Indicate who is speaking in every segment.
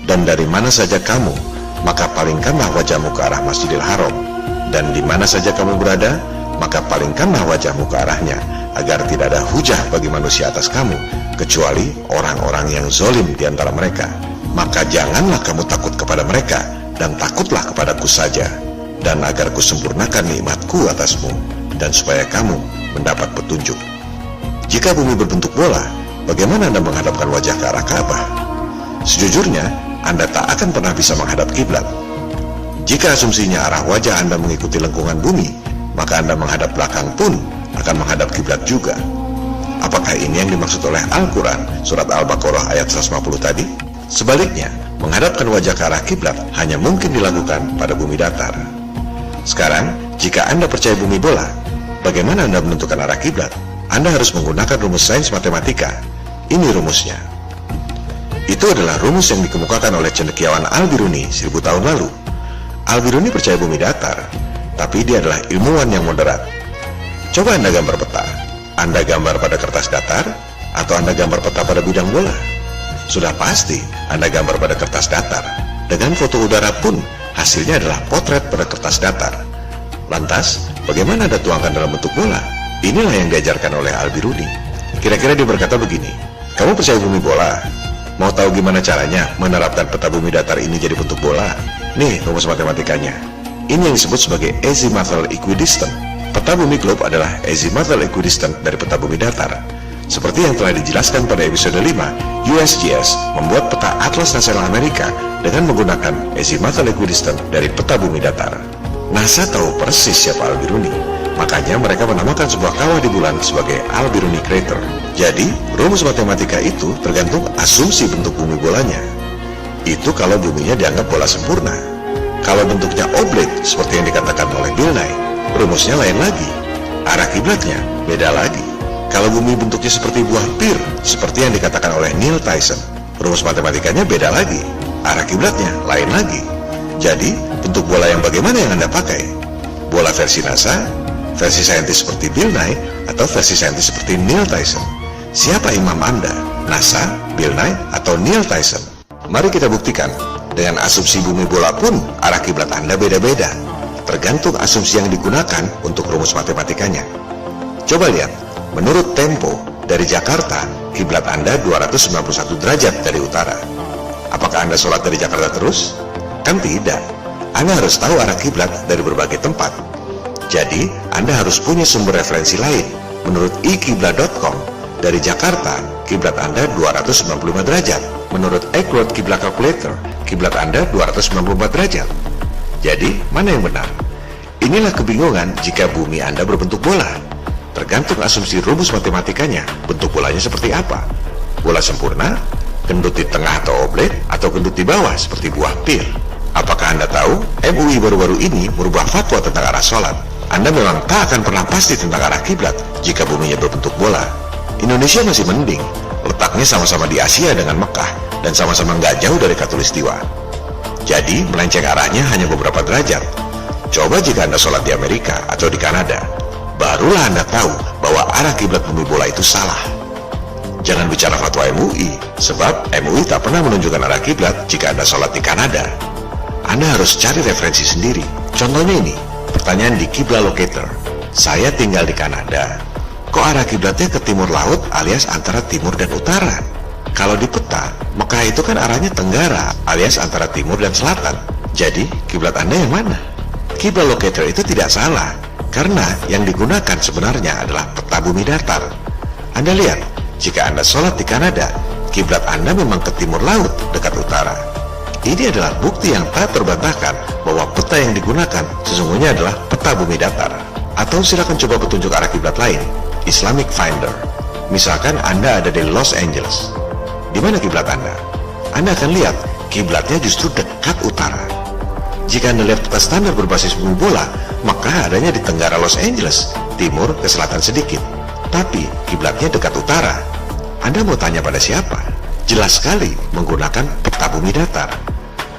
Speaker 1: Dan dari mana saja kamu, maka palingkanlah wajahmu ke arah Masjidil Haram. Dan di mana saja kamu berada, maka palingkanlah wajahmu ke arahnya, agar tidak ada hujah bagi manusia atas kamu, kecuali orang-orang yang zolim di antara mereka. Maka janganlah kamu takut kepada mereka, dan takutlah kepadaku saja, dan agar kusempurnakan nikmatku atasmu, dan supaya kamu mendapat petunjuk. Jika bumi berbentuk bola, bagaimana Anda menghadapkan wajah ke arah Ka'bah? Sejujurnya, Anda tak akan pernah bisa menghadap kiblat. Jika asumsinya arah wajah Anda mengikuti lengkungan bumi, maka Anda menghadap belakang pun akan menghadap kiblat juga. Apakah ini yang dimaksud oleh Al-Quran surat Al-Baqarah ayat 150 tadi? Sebaliknya, menghadapkan wajah ke arah kiblat hanya mungkin dilakukan pada bumi datar. Sekarang, jika Anda percaya bumi bola, bagaimana Anda menentukan arah kiblat? Anda harus menggunakan rumus sains matematika. Ini rumusnya. Itu adalah rumus yang dikemukakan oleh cendekiawan Al-Biruni 1000 tahun lalu. Al-Biruni percaya bumi datar, tapi dia adalah ilmuwan yang moderat. Coba Anda gambar peta. Anda gambar pada kertas datar, atau Anda gambar peta pada bidang bola? Sudah pasti Anda gambar pada kertas datar. Dengan foto udara pun, hasilnya adalah potret pada kertas datar. Lantas, bagaimana Anda tuangkan dalam bentuk bola? Inilah yang diajarkan oleh Al-Biruni. Kira-kira dia berkata begini, kamu percaya bumi bola? Mau tahu gimana caranya menerapkan peta bumi datar ini jadi bentuk bola? Nih rumus matematikanya. Ini yang disebut sebagai azimuthal equidistant. Peta bumi globe adalah azimuthal equidistant dari peta bumi datar. Seperti yang telah dijelaskan pada episode 5, USGS membuat peta Atlas Nasional Amerika dengan menggunakan azimuthal equidistant dari peta bumi datar. NASA tahu persis siapa Al-Biruni, makanya mereka menamakan sebuah kawah di bulan sebagai Al-Biruni Crater. Jadi, rumus matematika itu tergantung asumsi bentuk bumi bolanya. Itu kalau buminya dianggap bola sempurna. Kalau bentuknya oblik seperti yang dikatakan oleh Bill Nye, rumusnya lain lagi. Arah kiblatnya beda lagi. Kalau bumi bentuknya seperti buah pir, seperti yang dikatakan oleh Neil Tyson, rumus matematikanya beda lagi. Arah kiblatnya lain lagi. Jadi, bentuk bola yang bagaimana yang Anda pakai? Bola versi NASA, versi saintis seperti Bill Nye, atau versi saintis seperti Neil Tyson? Siapa imam Anda? NASA, Bill Nye, atau Neil Tyson? Mari kita buktikan. Dengan asumsi bumi bola pun, arah kiblat Anda beda-beda. Tergantung asumsi yang digunakan untuk rumus matematikanya. Coba lihat, menurut Tempo, dari Jakarta, kiblat Anda 291 derajat dari utara. Apakah Anda sholat dari Jakarta terus? Kan tidak. Anda harus tahu arah kiblat dari berbagai tempat. Jadi, Anda harus punya sumber referensi lain. Menurut ikiblat.com, dari Jakarta, kiblat Anda 295 derajat. Menurut Accurate Kiblat Calculator, kiblat Anda 294 derajat. Jadi, mana yang benar? Inilah kebingungan jika bumi Anda berbentuk bola. Tergantung asumsi rumus matematikanya, bentuk bolanya seperti apa? Bola sempurna, gendut di tengah atau oblet, atau gendut di bawah seperti buah pir? Apakah Anda tahu, MUI baru-baru ini merubah fatwa tentang arah sholat? Anda memang tak akan pernah pasti tentang arah kiblat jika buminya berbentuk bola. Indonesia masih mending, letaknya sama-sama di Asia dengan Mekah, dan sama-sama nggak jauh dari Khatulistiwa. Jadi, melenceng arahnya hanya beberapa derajat. Coba jika Anda sholat di Amerika atau di Kanada, barulah Anda tahu bahwa arah kiblat bumi bola itu salah. Jangan bicara fatwa MUI, sebab MUI tak pernah menunjukkan arah kiblat jika Anda sholat di Kanada. Anda harus cari referensi sendiri. Contohnya ini, pertanyaan di Kiblat Locator. Saya tinggal di Kanada. Kok arah kiblatnya ke timur laut alias antara timur dan utara? Kalau di peta, Mekah itu kan arahnya tenggara alias antara timur dan selatan. Jadi, kiblat Anda yang mana? Kiblat Locator itu tidak salah, karena yang digunakan sebenarnya adalah peta bumi datar. Anda lihat, jika Anda sholat di Kanada, kiblat Anda memang ke timur laut dekat utara. Ini adalah bukti yang tak terbantahkan bahwa peta yang digunakan sesungguhnya adalah peta bumi datar. Atau silakan coba petunjuk arah kiblat lain, Islamic Finder. Misalkan Anda ada di Los Angeles. Di mana kiblat Anda? Anda akan lihat kiblatnya justru dekat utara. Jika Anda lihat peta standar berbasis bumi bola, maka adanya di tenggara Los Angeles, timur ke selatan sedikit. Tapi kiblatnya dekat utara. Anda mau tanya pada siapa? Jelas sekali menggunakan peta bumi datar.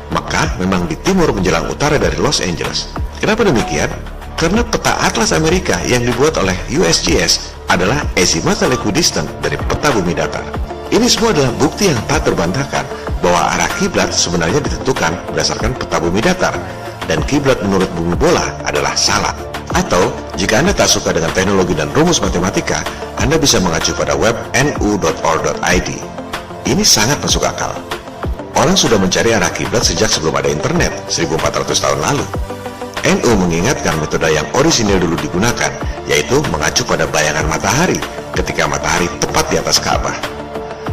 Speaker 1: Mekah memang di timur menjelang utara dari Los Angeles. Kenapa demikian? Karena peta Atlas Amerika yang dibuat oleh USGS adalah azimuthal equidistant dari peta bumi datar. Ini semua adalah bukti yang tak terbantahkan bahwa arah kiblat sebenarnya ditentukan berdasarkan peta bumi datar, dan kiblat menurut bumi bola adalah salah. Atau, jika Anda tak suka dengan teknologi dan rumus matematika, Anda bisa mengacu pada web nu.org.id. Ini sangat masuk akal. Orang sudah mencari arah kiblat sejak sebelum ada internet, 1400 tahun lalu. NU mengingatkan metode yang orisinil dulu digunakan, yaitu mengacu pada bayangan matahari ketika matahari tepat di atas Ka'bah.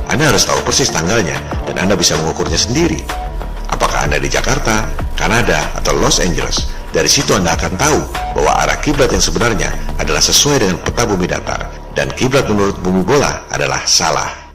Speaker 1: Anda harus tahu persis tanggalnya, dan Anda bisa mengukurnya sendiri. Apakah Anda di Jakarta, Kanada, atau Los Angeles? Dari situ Anda akan tahu bahwa arah kiblat yang sebenarnya adalah sesuai dengan peta bumi datar, dan kiblat menurut bumi bola adalah salah.